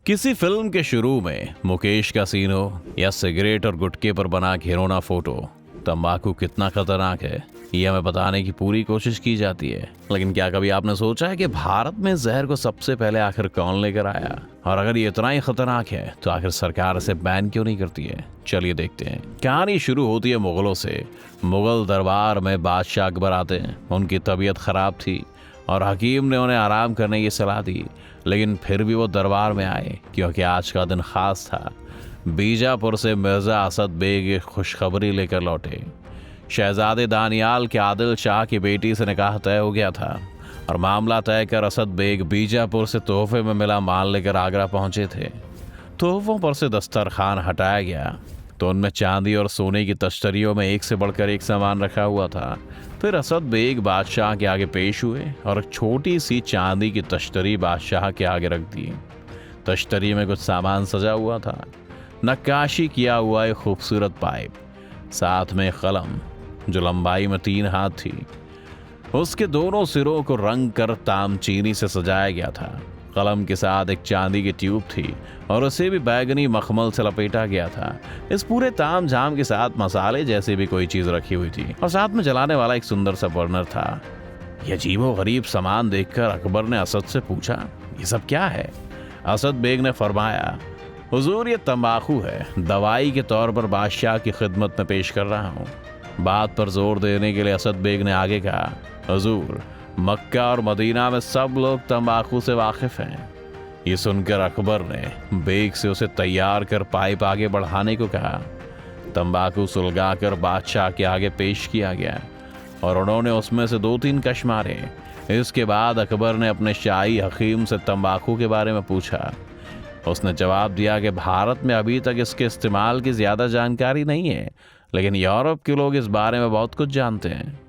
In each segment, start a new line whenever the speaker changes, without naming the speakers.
किसी फिल्म के शुरू में मुकेश का सीन हो या सिगरेट और गुटखे पर बना घिनौना फोटो, तंबाकू कितना खतरनाक है ये हमें बताने की पूरी कोशिश की जाती है। लेकिन क्या कभी आपने सोचा है कि भारत में जहर को सबसे पहले आखिर कौन लेकर आया? और अगर ये इतना ही खतरनाक है तो आखिर सरकार इसे बैन क्यों नहीं करती है? चलिए देखते हैं। कहानी शुरू होती है मुगलों से। मुगल दरबार में बादशाह अकबर आते हैं। उनकी तबीयत खराब थी और हकीम ने उन्हें आराम करने की सलाह दी, लेकिन फिर भी वो दरबार में आए क्योंकि आज का दिन खास था। बीजापुर से मिर्जा असद बेग एक खुशखबरी लेकर लौटे। शहजादे दानियाल के आदिल शाह की बेटी से निकाह तय हो गया था और मामला तय कर असद बेग बीजापुर से तोहफे में मिला माल लेकर आगरा पहुंचे थे। तोहफों पर से दस्तरखान हटाया गया तो उनमें चांदी और सोने की तश्तरियों में एक से बढ़कर एक सामान रखा हुआ था। फिर असद बेग बादशाह के आगे पेश हुए और एक छोटी सी चांदी की तश्तरी बादशाह के आगे रख दी। तश्तरी में कुछ सामान सजा हुआ था। नक्काशी किया हुआ एक खूबसूरत पाइप, साथ में कलम जो लंबाई में 3 हाथ थी। उसके दोनों सिरों को रंग कर तामचीनी से सजाया गया था। कलम के साथ एक चांदी की ट्यूब थी और उसे भी बैगनी मखमल से लपेटा गया था। इस पूरे ताम झाम के साथ मसाले जैसी भी कोई चीज रखी हुई थी और साथ में जलाने वाला एक सुंदर सा बर्नर था। यह अजीबो गरीब सामान देखकर अकबर ने असद से पूछा, ये सब क्या है? असद बेग ने फरमाया, हुजूर ये तंबाकू है, दवाई के तौर पर बादशाह की खिदमत में पेश कर रहा हूँ। बात पर जोर देने के लिए असद बेग ने आगे कहा, हुजूर मक्का और मदीना में सब लोग तंबाकू से वाकिफ हैं। ये सुनकर अकबर ने बेग से उसे तैयार कर पाइप आगे बढ़ाने को कहा। तंबाकू सुलगाकर बादशाह के आगे पेश किया गया और उन्होंने उसमें से 2-3 कश मारे। इसके बाद अकबर ने अपने शाही हकीम से तंबाकू के बारे में पूछा। उसने जवाब दिया कि भारत में अभी तक इसके इस्तेमाल की ज़्यादा जानकारी नहीं है, लेकिन यूरोप के लोग इस बारे में बहुत कुछ जानते हैं।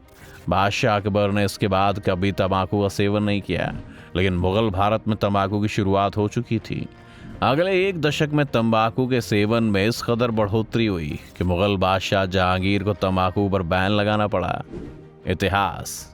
बादशाह अकबर ने इसके बाद कभी तंबाकू का सेवन नहीं किया, लेकिन मुगल भारत में तंबाकू की शुरुआत हो चुकी थी। अगले 1 दशक में तंबाकू के सेवन में इस कदर बढ़ोतरी हुई कि मुगल बादशाह जहांगीर को तंबाकू पर बैन लगाना पड़ा। इतिहास।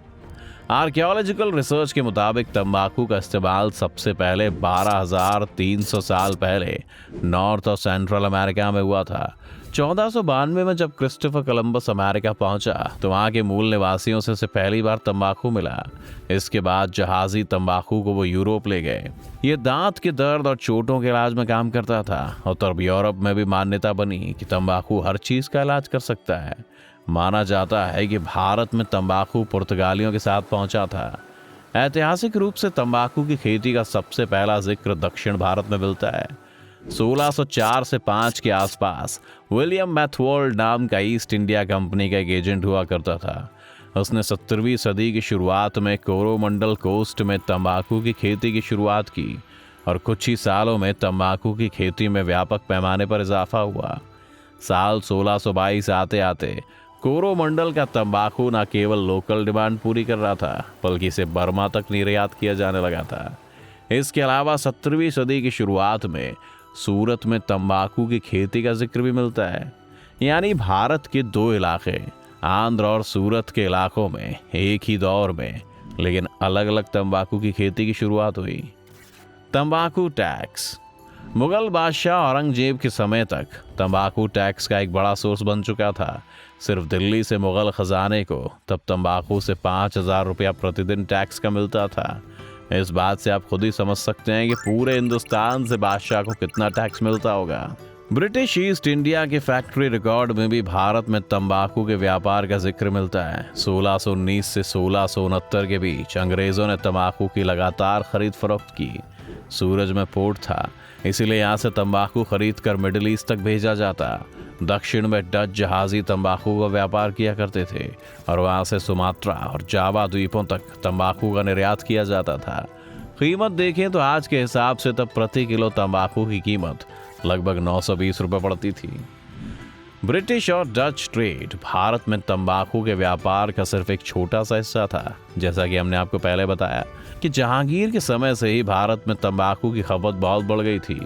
आर्कियोलॉजिकल रिसर्च के मुताबिक तंबाकू का इस्तेमाल सबसे पहले 12,300 साल पहले नॉर्थ और सेंट्रल अमेरिका में हुआ था। 1492 में जब क्रिस्टोफर कोलंबस अमेरिका पहुंचा तो वहां के मूल निवासियों से उसे पहली बार तंबाकू मिला। इसके बाद जहाजी तंबाकू को वो यूरोप ले गए। ये दांत के दर्द और चोटों के इलाज में काम करता था और तब यूरोप में भी मान्यता बनी कि तंबाकू हर चीज का इलाज कर सकता है। माना जाता है कि भारत में तंबाकू पुर्तगालियों के साथ पहुंचा था। ऐतिहासिक रूप से तंबाकू की खेती का सबसे पहला जिक्र दक्षिण भारत में मिलता है। 1604 से 5 के आसपास विलियम मैथवोल्ड नाम का ईस्ट इंडिया कंपनी का एक एजेंट हुआ करता था। उसने 17वीं सदी की शुरुआत में कोरोमंडल कोस्ट में तंबाकू की खेती की शुरुआत की और कुछ ही सालों में तंबाकू की खेती में व्यापक पैमाने पर इजाफा हुआ। साल 1622 आते आते कोरोमंडल का तंबाकू न केवल लोकल डिमांड पूरी कर रहा था, बल्कि इसे बर्मा तक निर्यात किया जाने लगा था। इसके अलावा 17वीं सदी की शुरुआत में सूरत में तंबाकू की खेती का जिक्र भी मिलता है। यानी भारत के 2 इलाके, आंध्र और सूरत के इलाकों में एक ही दौर में लेकिन अलग अलग तंबाकू की खेती की शुरुआत हुई। तंबाकू टैक्स। मुगल बादशाह औरंगजेब के समय तक तंबाकू टैक्स का एक बड़ा सोर्स बन चुका था। सिर्फ दिल्ली से मुगल खजाने को तब तंबाकू से 5,000 रुपया प्रतिदिन टैक्स का मिलता था। इस बात से आप खुद ही समझ सकते हैं कि पूरे हिंदुस्तान से बादशाह को कितना टैक्स मिलता होगा। ब्रिटिश ईस्ट इंडिया के फैक्ट्री रिकॉर्ड में भी भारत में तंबाकू के व्यापार का जिक्र मिलता है। 1619 से 1669 के बीच अंग्रेजों ने तंबाकू की लगातार खरीद फरोख्त की। सूरज में पोर्ट था, इसीलिए यहाँ से तंबाकू खरीद कर मिडिल ईस्ट तक भेजा जाता। दक्षिण में डच जहाजी तंबाकू का व्यापार किया करते थे और वहाँ से सुमात्रा और जावा द्वीपों तक तंबाकू का निर्यात किया जाता था। कीमत देखें तो आज के हिसाब से तब प्रति किलो तंबाकू की कीमत लगभग 920 रुपये पड़ती थी। ब्रिटिश और डच ट्रेड भारत में तंबाकू के व्यापार का सिर्फ एक छोटा सा हिस्सा था। जैसा कि हमने आपको पहले बताया कि जहांगीर के समय से ही भारत में तंबाकू की खपत बहुत बढ़ गई थी।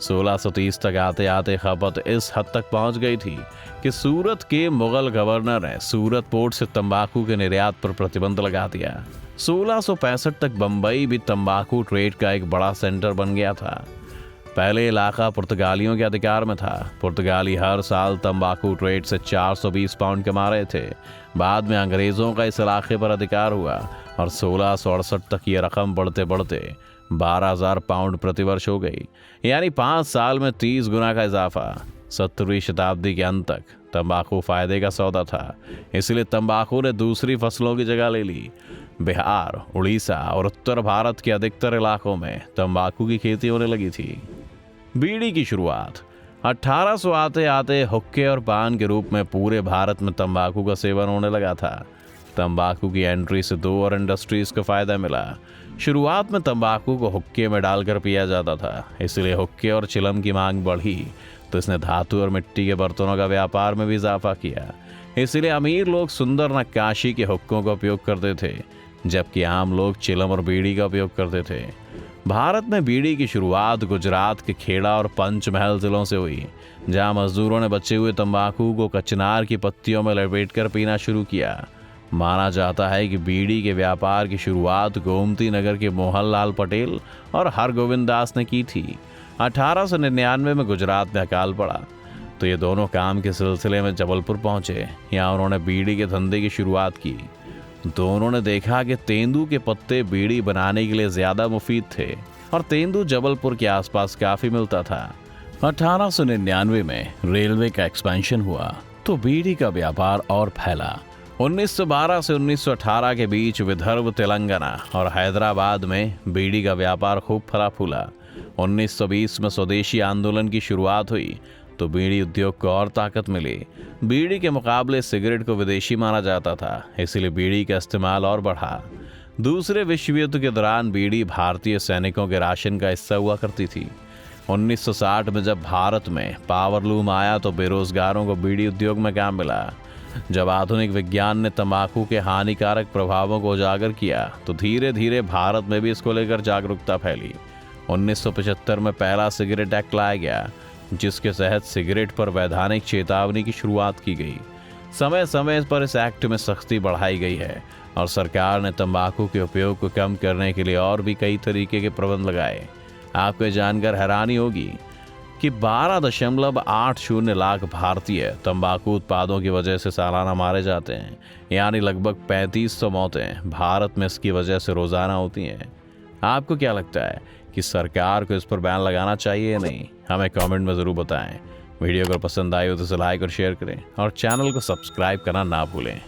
1630 तक आते आते खपत इस हद तक पहुंच गई थी कि सूरत के मुगल गवर्नर ने सूरत पोर्ट से तंबाकू के निर्यात पर प्रतिबंध लगा दिया। 1665 तक बंबई भी तंबाकू ट्रेड का एक बड़ा सेंटर बन गया था। पहले इलाका पुर्तगालियों के अधिकार में था। पुर्तगाली हर साल तंबाकू ट्रेड से 420 पाउंड कमा रहे थे। बाद में अंग्रेजों का इस इलाके पर अधिकार हुआ और 1668 तक ये रकम बढ़ते बढ़ते 12,000 पाउंड प्रतिवर्ष हो गई, यानी 5 साल में 30 गुना का इजाफा। 17वीं शताब्दी के अंत तक तंबाकू फायदे का सौदा था, इसलिए तंबाकू ने दूसरी फसलों की जगह ले ली। बिहार, उड़ीसा और उत्तर भारत के अधिकतर इलाकों में तंबाकू की खेती होने लगी थी। बीड़ी की शुरुआत 1800 आते आते हुक्के और पान के रूप में पूरे भारत में तंबाकू का सेवन होने लगा था। तंबाकू की एंट्री से 2 और इंडस्ट्रीज को फायदा मिला। शुरुआत में तंबाकू को हुक्के में डालकर पिया जाता था, इसलिए हुक्के और चिलम की मांग बढ़ी तो इसने धातु और मिट्टी के बर्तनों का व्यापार में भी इजाफा किया। इसलिए अमीर लोग सुंदर नक्काशी के हुक्कों का उपयोग करते थे, जबकि आम लोग चिलम और बीड़ी का उपयोग करते थे। भारत में बीड़ी की शुरुआत गुजरात के खेड़ा और पंचमहल जिलों से हुई, जहां मजदूरों ने बचे हुए तंबाकू को कचनार की पत्तियों में लपेटकर पीना शुरू किया। माना जाता है कि बीड़ी के व्यापार की शुरुआत गोमती नगर के मोहनलाल पटेल और हरगोविंद दास ने की थी। 1899 में गुजरात में अकाल पड़ा तो ये दोनों काम के सिलसिले में जबलपुर पहुंचे। यहाँ उन्होंने बीड़ी के धंधे की शुरुआत की। दोनों ने देखा कि तेंदू के पत्ते बीड़ी बनाने के लिए ज्यादा मुफीद थे और तेंदू जबलपुर के आसपास काफी मिलता था। 1899 में रेलवे का एक्सपेंशन हुआ तो बीड़ी का व्यापार और फैला। 1912 से 1918 के बीच विदर्भ, तेलंगाना और हैदराबाद में बीड़ी का व्यापार खूब फला फूला। 1920 में स्वदेशी आंदोलन की शुरुआत हुई तो बीड़ी उद्योग को और ताकत मिली। बीड़ी के मुकाबले सिगरेट को विदेशी माना जाता था, इसलिए बीड़ी का इस्तेमाल और बढ़ा। दूसरे विश्व युद्ध के दौरान बीड़ी भारतीय सैनिकों के राशन का हिस्सा हुआ करती थी। 1960 में जब भारत में पावरलूम आया तो बेरोजगारों को बीड़ी उद्योग में काम मिला। जब आधुनिक विज्ञान ने तंबाकू के हानिकारक प्रभावों को उजागर किया तो धीरे धीरे भारत में भी इसको लेकर जागरूकता फैली। 1975 में पहला सिगरेट एक्ट लाया गया, जिसके तहत सिगरेट पर वैधानिक चेतावनी की शुरुआत की गई। समय समय पर इस एक्ट में सख्ती बढ़ाई गई है और सरकार ने तंबाकू के उपयोग को कम करने के लिए और भी कई तरीके के प्रबंध लगाए। आपको जानकर हैरानी होगी कि 12.80 लाख भारतीय तंबाकू उत्पादों की वजह से सालाना मारे जाते हैं, यानी लगभग 3500 मौतें भारत में इसकी वजह से रोजाना होती हैं। आपको क्या लगता है कि सरकार को इस पर बैन लगाना चाहिए या नहीं? हमें कमेंट में ज़रूर बताएं। वीडियो अगर पसंद आई हो तो इसे लाइक और शेयर करें और चैनल को सब्सक्राइब करना ना भूलें।